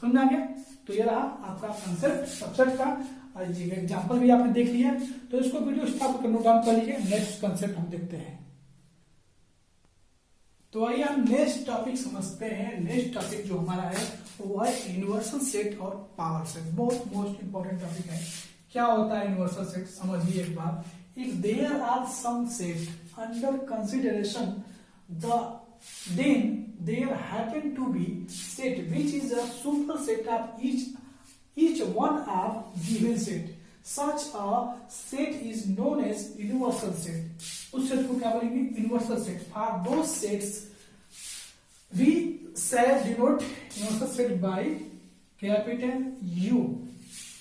समझ में आ गया। तो ये रहा आपका कंसेप्ट सबसेट का, और जी एग्जाम्पल भी आपने देख लिया। तो इसको वीडियो स्टॉप कर नोट डाउन कर लीजिए। नेक्स्ट कंसेप्ट हम देखते हैं। तो आइए हम नेक्स्ट टॉपिक समझते हैं। नेक्स्ट टॉपिक जो हमारा है वो है यूनिवर्सल सेट और पावर सेट। बहुत मोस्ट इंपॉर्टेंट टॉपिक है। क्या होता है यूनिवर्सल सेट, समझिए एक बार। If there are some set under consideration then there happen to be set which is a superset of each one of given set. Such a set is known as universal set. उस set को क्या बोलेंगे, universal set. For those sets we shall denote universal set by capital U।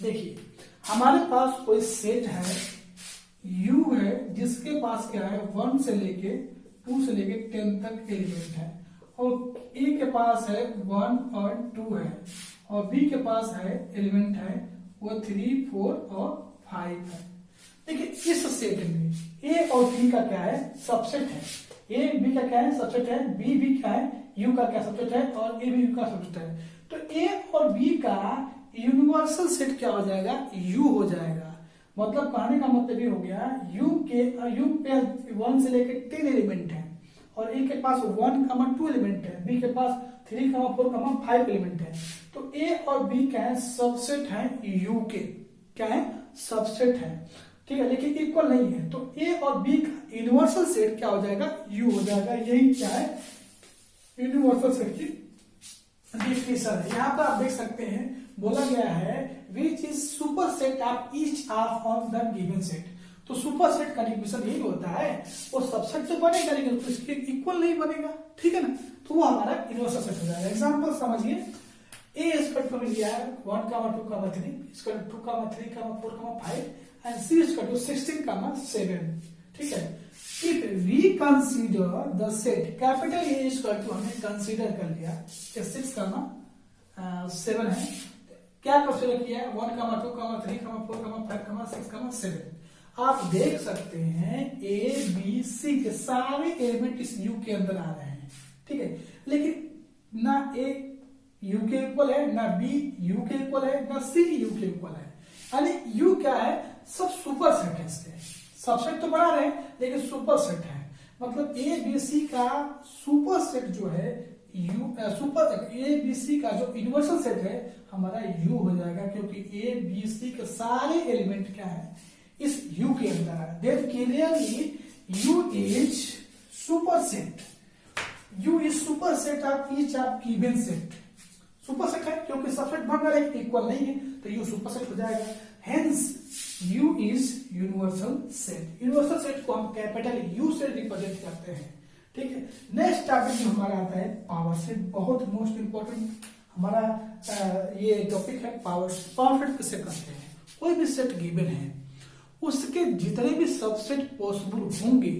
देखिए हमारे पास कोई set है U है जिसके पास क्या है 1 से लेके 2 से लेके 10 तक एलिमेंट है, और A के पास है 1 और 2 है, और B के पास है एलिमेंट है वो 3, 4 और 5 है। देखिए इस सेट में A और B का क्या है, सबसेट है। A B का क्या है, सबसेट है। B भी क्या है, U का क्या सबसेट है, और A B का सबसेट है। तो A और B का यूनिवर्सल सेट क्या हो जाएगा, U हो जाएगा। मतलब कहने का मतलब ये हो गया U पे 1 से लेकर 10 एलिमेंट है, और A के पास 1, 2 एलिमेंट है, B के पास 3, 4, 5 एलिमेंट है। तो A और B क्या है, सबसेट है U के, क्या है, सबसेट है, ठीक है, लेकिन इक्वल नहीं है। तो A और B का यूनिवर्सल सेट क्या हो जाएगा, U हो जाएगा। यही क्या है, यूनिवर्सल सेट की डिफिनेशन है। यहाँ पर आप देख सकते हैं बोला गया है which is super set of each of on the given set. तो सुपर सेट का डिफिनेशन यही होता है, वो सबसेट तो बनेगा लेकिन तो इसके इक्वल नहीं बनेगा, ठीक है ना। तो वो हमारा यूनिवर्सल सेट हो जाएगा। एग्जांपल समझिए, ए स्क्वायर को मिल गया है 1, 2, 3, square 2, 3, 4, 5 and C square to 16, 7, ठीक है। If we consider the set capital A square to हमने कंसीडर कर लिया, 6, 7 है, क्या कंसीडर किया है 1, 2, 3, 4, 5, 6, 7। आप देख सकते हैं A B C के सारे एलिमेंट इस U के अंदर आ रहे हैं, ठीक है, लेकिन ना A U के इक्वल है, ना B U के इक्वल है, ना C U के इक्वल है। यानी U क्या है, सब सुपर सेट है। इसके सबसेट तो बना रहे हैं लेकिन सुपर सेट है। मतलब A B C का सुपर सेट जो है A B C का जो यूनिवर्सल सेट है हमारा U हो जाएगा, क्योंकि A B C के सारे एलिमेंट क्या है, इस U के अंदर है। Then clearly U is super set. U is super set of each of given set. Super set है क्योंकि सबसेट बन रहा है, इक्वल नहीं है, तो U सुपर सेट हो जाएगा। Hence U is universal set. Universal set को हम कैपिटल U से रिप्रेजेंट करते हैं, ठीक है। नेक्स्ट टॉपिक जो हमारा आता है पावर सेट। बहुत मोस्ट इंपॉर्टेंट हमारा ये टॉपिक है पावर सेट। पावर सेट किसे कहते हैं, कोई भी सेट गिवन है उसके जितने भी सबसेट पॉसिबल होंगे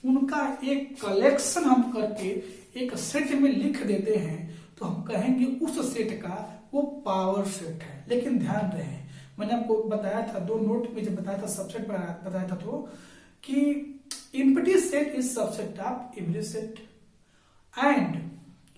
उनका एक कलेक्शन हम करके एक सेट में लिख देते हैं, तो तो हम कहेंगे उस सेट का वो पावर सेट है। लेकिन ध्यान रहे, मैंने आपको बताया था, दो नोट में जब बताया था सबसेट बताया था तो कि empty set is subset of every set and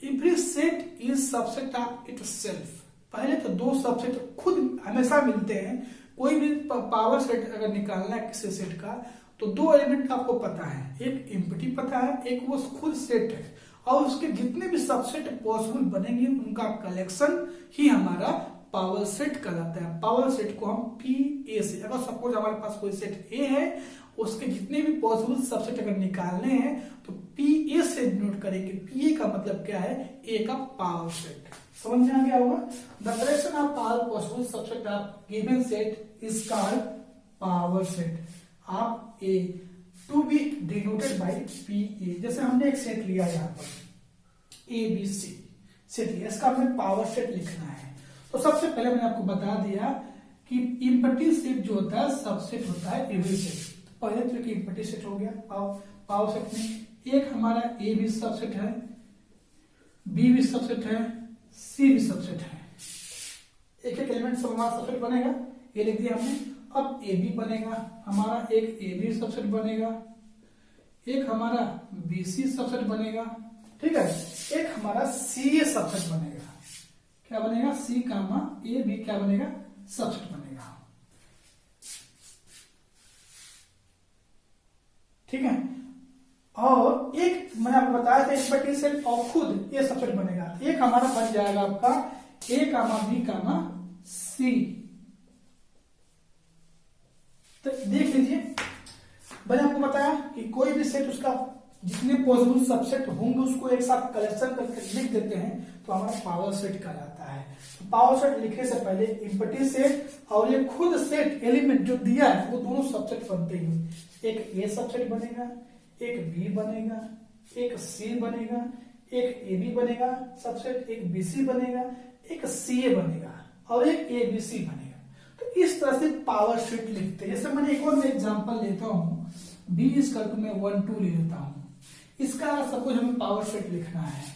every set is subset of itself. पहले तो दो सबसेट खुद हमेशा मिलते हैं। कोई भी पावर सेट अगर निकालना है किसी सेट का तो दो एलिमेंट का आपको पता है, एक एम्प्टी पता है, एक वो खुद सेट है, और उसके जितने भी सबसेट पॉसिबल बनेंगे उनका कलेक्शन ही हमारा पावर सेट कहलाता है। पावर सेट को हम पी ए से, अगर सपोज हमारे पास कोई सेट ए है, उसके जितने भी पॉसिबल सबसेट अगर निकालने हैं तो पी ए से नोट करेंगे। पी ए का मतलब क्या है, ए का पावर सेट। समझ में आ गया होगा। The collection of all possible subset of given set is called power set of A to be denoted by P A. जैसे हमने एक सेट लिया यहाँ पर ए बी सी सेट लिया, इसका हमें पावर सेट लिखना है। तो सबसे पहले मैंने आपको बता दिया कि एम्प्टी सेट जो होता है सबसेट होता है एवरी सेट। तो पहले तो एम्प्टी सेट हो गया पावर सेट में। एक हमारा ए भी सबसेट है, बी भी सबसेट है, सी भी सबसेट है। एक एक एलिमेंट सब हमारा सबसेट बनेगा, ये लिख दिया हमने। अब ए बी बनेगा हमारा, एक ए बी सबसेट बनेगा, एक हमारा बी सी सबसेट बनेगा, ठीक है, एक हमारा सी ए सबसेट बनेगा। क्या बनेगा, सी कामा ए बी क्या बनेगा, सबसेट बनेगा। ठीक है, और एक मैंने आपको बताया था एम्प्टी सेट और खुद ये सबसेट बनेगा। एक हमारा बन जाएगा आपका ए कामा बी कामा सी। तो देख लीजिए, मैंने आपको बताया कि कोई भी सेट उसका जितने पॉसिबल सबसेट होंगे उसको एक साथ कलेक्शन करके लिख देते हैं तो हमारा पावर सेट कहलाता है। तो पावर सेट लिखने से पहले एम्प्टी सेट और ये खुद सेट एलिमेंट जो दिया है वो दोनों सबसेट बनते हैं। एक ए सबसेट बनेगा, एक बी बनेगा, एक सी बनेगा, एक ए बी बनेगा सबसेट, एक बी सी बनेगा, एक सी ए बनेगा और एक ए बी सी बनेगा। तो इस तरह से पावर सेट लिखते हैं। जैसे मैंने एक और एग्जांपल लेता हूं, बी इक्वल टू मैं 1 2 ले लेता हूं। इसका सपोज हमें पावर सेट लिखना है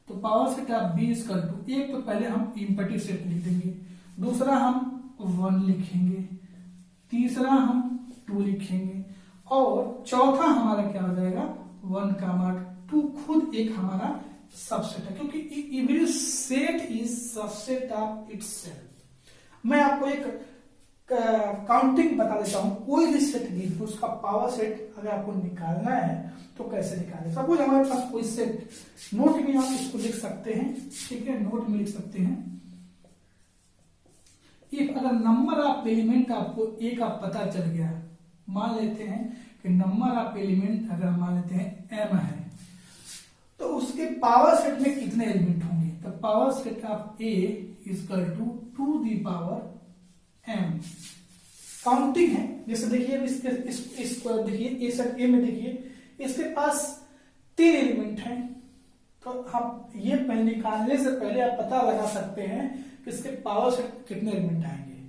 तो power set of B equal to, एक तो पहले हम एम्प्टी सेट लिख देंगे, दूसरा हम 1 लिखेंगे, तीसरा हम 2 लिखेंगे और चौथा हमारा क्या हो जाएगा 1 कामा 2 खुद एक हमारा सबसेट है, क्योंकि every set is subset of itself. मैं आपको एक काउंटिंग बता देता हूं। कोई भी सेट गिव उसका पावर सेट अगर आपको निकालना है तो कैसे निकालें। सपोज हमारे पास कोई सेट, नोट में आप इसको लिख सकते हैं, ठीक है, नोट में लिख सकते हैं। इफ अगर नंबर ऑफ एलिमेंट आपको ए का पता चल गया, मान लेते हैं कि नंबर ऑफ एलिमेंट अगर मान लेते हैं एम है तो उसके पावर सेट में कितने एलिमेंट होंगे। तो power set of A equal to 2 the power M. Counting है, जैसे देखिए इसको देखिए, ए सेट ए में देखिए इसके पास 3 एलिमेंट हैं। तो हम ये निकालने से पहले आप पता लगा सकते हैं कि इसके पावर सेट कितने एलिमेंट आएंगे।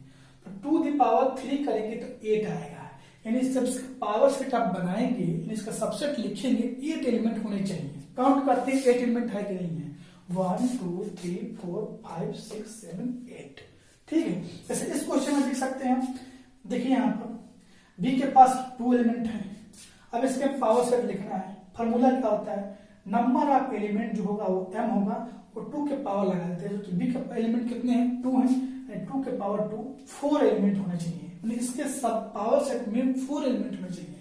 तो 2 दी पावर 3 करेंगे तो 8 आएगा। यानी जब इसका पावर सेट आप बनाएंगे, इसका सबसेट लिखेंगे, 8 एलिमेंट होने चाहिए। काउंट करते हैं 8 एलिमेंट है कि नहीं है। 1 2 3 4 5 6 7 8। ठीक है, जैसे इस क्वेश्चन में देख सकते हैं, देखिए यहाँ पर बी के पास 2 एलिमेंट है। अब इसके पावर सेट लिखना है। फॉर्मूला क्या होता है, नंबर ऑफ एलिमेंट जो होगा वो m होगा, वो 2 के पावर लगा देते हैं। तो बी के एलिमेंट कितने हैं, 2 हैं, 2 के पावर 2 4 एलिमेंट होने चाहिए। इसके सब पावर सेट में 4 एलिमेंट होने चाहिए।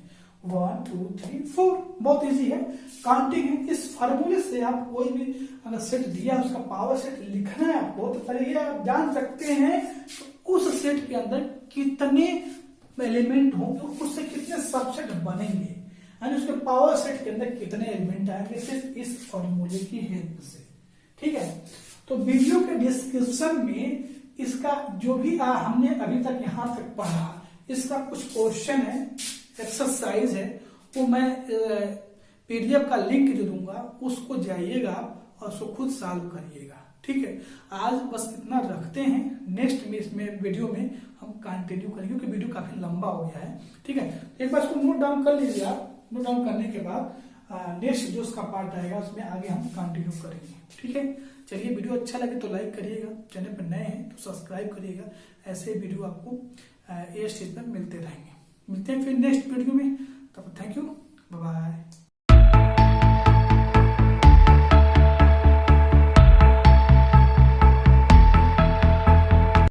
1 2 3 4। बहुत इजी है, काउंटिंग है। इस फार्मूले से आप कोई भी अगर सेट दिया उसका पावर सेट लिखना है आपको, तो पहले ये आप जान सकते हैं उस सेट के अंदर कितने एलिमेंट होंगे, उससे कितने सबसेट बनेंगे, यानी उसके पावर सेट के अंदर कितने एलिमेंट आएंगे, सिर्फ इस फॉर्मूले की हेल्प से। ठीक है, तो वीडियो के डिस्क्रिप्शन में इसका जो भी हमने अभी तक यहां तक पढ़ा, इसका कुछ क्वेश्चन है, एक्सरसाइज है, वो मैं पीडीएफ का लिंक दे दूंगा, उसको जाइएगा और उसको खुद सॉल्व करिएगा। ठीक है, आज बस इतना रखते हैं। नेक्स्ट में इसमें वीडियो में हम कंटिन्यू करेंगे क्योंकि वीडियो काफी लंबा हो गया है। ठीक है, एक बार इसको नोट डाउन कर लीजिए आप। नोट डाउन करने के बाद नेक्स्ट जो उसका पार्ट आएगा उसमें आगे हम कंटिन्यू करेंगे। ठीक है, चलिए वीडियो अच्छा लगे तो लाइक करिएगा, चैनल पर नए हैं तो सब्सक्राइब करिएगा। ऐसे वीडियो आपको ए स्टेज पर मिलते रहेंगे। मिलते हैं फिर नेक्स्ट वीडियो में, तब थैंक यू, बाय बाय।